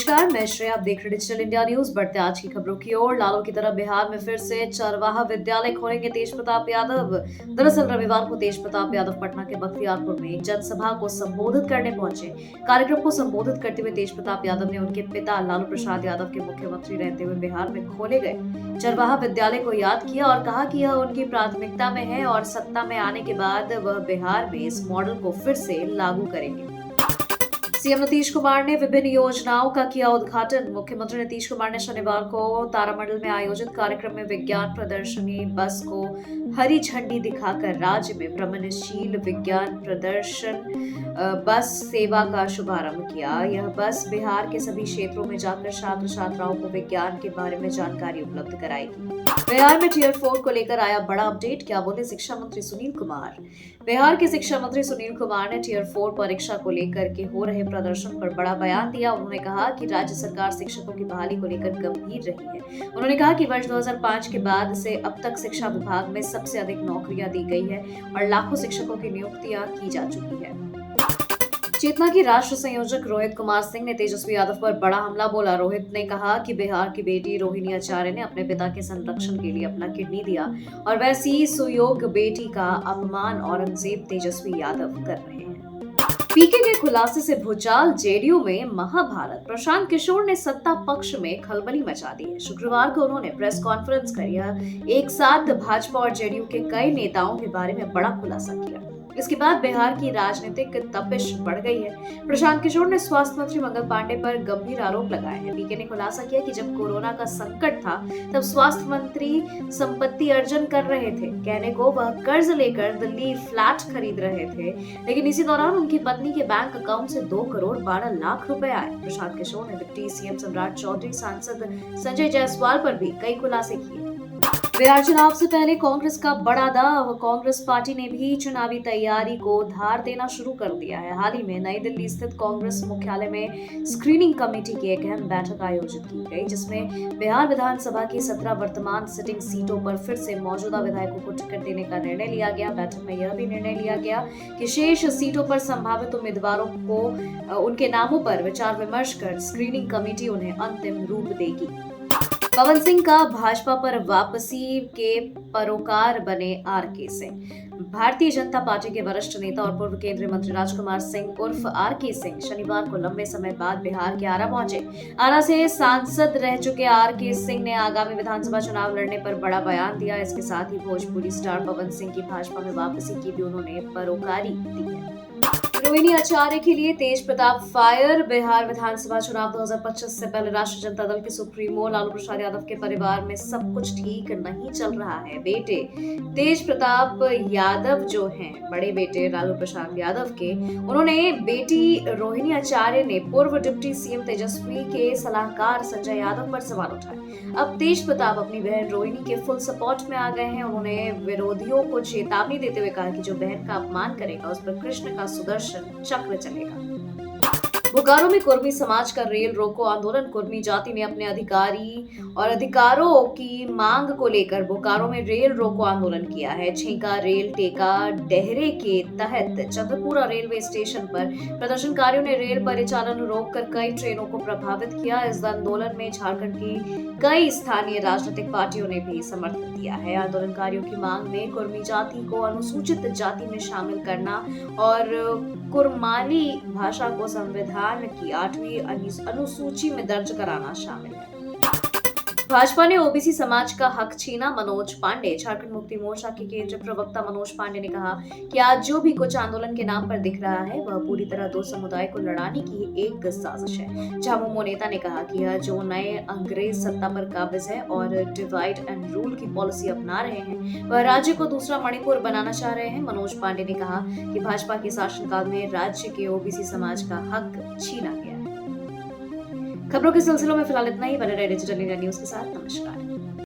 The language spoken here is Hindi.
नमस्कार, मैं श्रेया। आप देख रहे डिजिटल इंडिया न्यूज। बढ़ते आज की खबरों की ओर। लालू की तरह बिहार में फिर से चरवाहा विद्यालय खोलेंगे तेज प्रताप यादव। दरअसल रविवार को तेज प्रताप यादव पटना के बख्तियारपुर में एक जनसभा को संबोधित करने पहुंचे। कार्यक्रम को संबोधित करते हुए तेज प्रताप यादव ने उनके पिता लालू प्रसाद यादव के मुख्यमंत्री रहते हुए बिहार में खोले गए चरवाहा विद्यालय को याद किया और कहा कि यह उनकी प्राथमिकता में है और सत्ता में आने के बाद वह बिहार में इस मॉडल को फिर से लागू करेंगे। सीएम नीतीश कुमार ने विभिन्न योजनाओं का किया उद्घाटन। मुख्यमंत्री नीतीश कुमार ने शनिवार को तारामंडल में आयोजित कार्यक्रम में विज्ञान प्रदर्शनी बस को हरी झंडी दिखाकर राज्य में भ्रमणशील विज्ञान प्रदर्शन बस सेवा का शुभारंभ किया। यह बस बिहार के सभी क्षेत्रों में जाकर छात्र छात्राओं को विज्ञान के बारे में जानकारी उपलब्ध कराएगी। बिहार में टियर 4 को लेकर आया बड़ा अपडेट। क्या बोले शिक्षा मंत्री सुनील कुमार। बिहार के शिक्षा मंत्री सुनील कुमार ने टियर 4 परीक्षा को लेकर के हो रहे प्रदर्शन पर बड़ा बयान दिया। उन्होंने कहा कि राज्य सरकार शिक्षकों की बहाली को लेकर गंभीर रही है। उन्होंने कहा कि वर्ष 2005 के बाद से अब तक शिक्षा विभाग में सबसे अधिक नौकरियां दी गई है और लाखों शिक्षकों की नियुक्तियां की जा चुकी है। चेतना की राष्ट्र संयोजक रोहित कुमार सिंह ने तेजस्वी यादव पर बड़ा हमला बोला। रोहित ने कहा कि बिहार की बेटी रोहिणी आचार्य ने अपने पिता के संरक्षण के लिए अपना किडनी दिया और वैसी सुयोग्य बेटी का अपमान औरंगजेब तेजस्वी यादव कर रहे हैं। पीके के खुलासे से भूचाल। जेडीयू में महाभारत। प्रशांत किशोर ने सत्ता पक्ष में खलबली मचा दी है। शुक्रवार को उन्होंने प्रेस कॉन्फ्रेंस कर यह एक साथ भाजपा और जेडीयू के कई नेताओं के बारे में बड़ा खुलासा किया। इसके बाद बिहार की राजनीतिक तपिश बढ़ गई है। प्रशांत किशोर ने स्वास्थ्य मंत्री मंगल पांडे पर गंभीर आरोप लगाए हैं। पीके ने खुलासा किया कि जब कोरोना का संकट था तब स्वास्थ्य मंत्री संपत्ति अर्जन कर रहे थे। कहने को वह कर्ज लेकर दिल्ली फ्लैट खरीद रहे थे, लेकिन इसी दौरान उनकी पत्नी के बैंक अकाउंट से 2 करोड़ 12 लाख रुपए आए। प्रशांत किशोर ने डिप्टी सीएम सम्राट चौधरी, सांसद संजय जायसवाल पर भी कई खुलासे किए। बिहार चुनाव से पहले कांग्रेस का बड़ा दाव। कांग्रेस पार्टी ने भी चुनावी तैयारी को धार देना शुरू कर दिया है। हाल ही में नई दिल्ली स्थित कांग्रेस मुख्यालय में स्क्रीनिंग कमेटी की एक अहम बैठक आयोजित की गई, जिसमें बिहार विधानसभा की 17 वर्तमान सिटिंग सीटों पर फिर से मौजूदा विधायकों को टिकट देने का निर्णय लिया गया। बैठक में यह भी निर्णय लिया गया कि शेष सीटों पर संभावित उम्मीदवारों को उनके नामों पर विचार विमर्श कर स्क्रीनिंग कमेटी उन्हें अंतिम रूप देगी। पवन सिंह का भाजपा पर वापसी के पैरोकार बने आरके सिंह। भारतीय जनता पार्टी के वरिष्ठ नेता और पूर्व केंद्रीय मंत्री राजकुमार सिंह उर्फ आरके सिंह शनिवार को लंबे समय बाद बिहार के आरा पहुंचे। आरा से सांसद रह चुके आरके सिंह ने आगामी विधानसभा चुनाव लड़ने पर बड़ा बयान दिया। इसके साथ ही भोजपुरी स्टार पवन सिंह की भाजपा में वापसी की भी उन्होंने पैरोकारी दी है। रोहिणी आचार्य के लिए तेज प्रताप फायर। बिहार विधानसभा चुनाव 2025 से पहले राष्ट्रीय जनता दल के सुप्रीमो लालू प्रसाद यादव के परिवार में सब कुछ ठीक नहीं चल रहा है। बेटे तेज प्रताप यादव जो हैं, बड़े बेटे लालू प्रसाद यादव के, उन्होंने बेटी रोहिणी आचार्य ने पूर्व डिप्टी सीएम तेजस्वी के सलाहकार संजय यादव पर सवाल उठाए। अब तेज प्रताप अपनी बहन रोहिणी के फुल सपोर्ट में आ गए हैं। उन्होंने विरोधियों को चेतावनी देते हुए कहा कि जो बहन का अपमान करेगा उस पर कृष्ण का सुदर्शन चक्र चलेगा। बोकारो में कुर्मी समाज का रेल रोको आंदोलन। कुर्मी जाति ने अपने अधिकारों की मांग को लेकर बोकारो में रेल रोको आंदोलन किया है। छेका रेल टेका डेहरे के तहत चंद्रपुरा रेलवे स्टेशन पर प्रदर्शनकारियों ने रेल परिचालन रोककर कई ट्रेनों को प्रभावित किया। इस आंदोलन में झारखंड की कई स्थानीय राजनीतिक पार्टियों ने भी समर्थन दिया है। आंदोलनकारियों की मांग में कुर्मी जाति को अनुसूचित जाति में शामिल करना और कुरमाली भाषा को संविधान की 8वीं अनुसूची में दर्ज कराना शामिल है। भाजपा ने ओबीसी समाज का हक छीना। मनोज पांडे। झारखंड मुक्ति मोर्चा के केंद्रीय प्रवक्ता मनोज पांडे ने कहा कि आज जो भी कुछ आंदोलन के नाम पर दिख रहा है वह पूरी तरह दो समुदाय को लड़ाने की एक साजिश है। झामुमो नेता ने कहा कि यह जो नए अंग्रेज सत्ता पर काबिज है और डिवाइड एंड रूल की पॉलिसी अपना रहे हैं, वह राज्य को दूसरा मणिपुर बनाना चाह रहे हैं। मनोज पांडे ने कहा कि भाजपा के शासनकाल में राज्य के ओबीसी समाज का हक छीना गया। खबरों के सिलसिलों में फिलहाल इतना ही। बने रहे डिजिटल इंडिया न्यूज के साथ। नमस्कार।